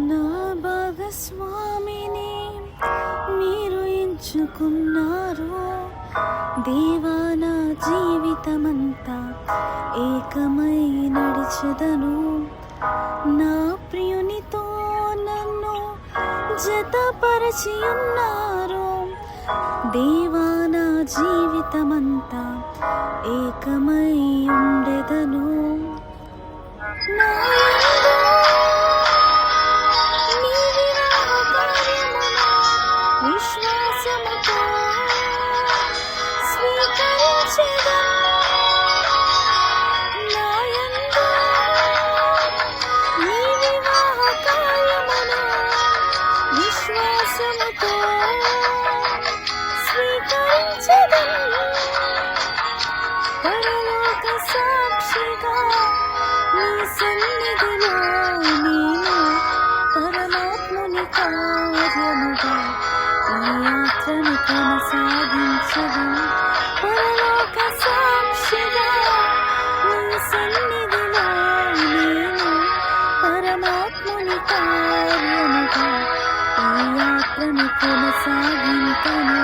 నా భాగస్వామిని మీరు ఎంచుకున్నారు దేవా, నా జీవితమంతా ఏకమై నడిచెదను. నా ప్రియునితో నన్ను జతపరచి ఉన్నారు దేవా, నా జీవితమంతా ఏకమై ఉండెదను. నా నీ వివాహ కార్యమును విశ్వాసముతో స్వీకరించెదను. నా యందు నీ వివాహ కార్యమును విశ్వాసముతో స్వీకరించెదను. పరలోక సాక్షిగా నీ సన్నిధిలో నేను పరమాత్ముని కార్యముగా ఈ యాత్రను కొనసాగించదను. పరలోక సాక్షిగా నీ సన్నిధిలో నేను పరమాత్ముని కార్యముగా ఈ యాత్రను కొనసాగించను.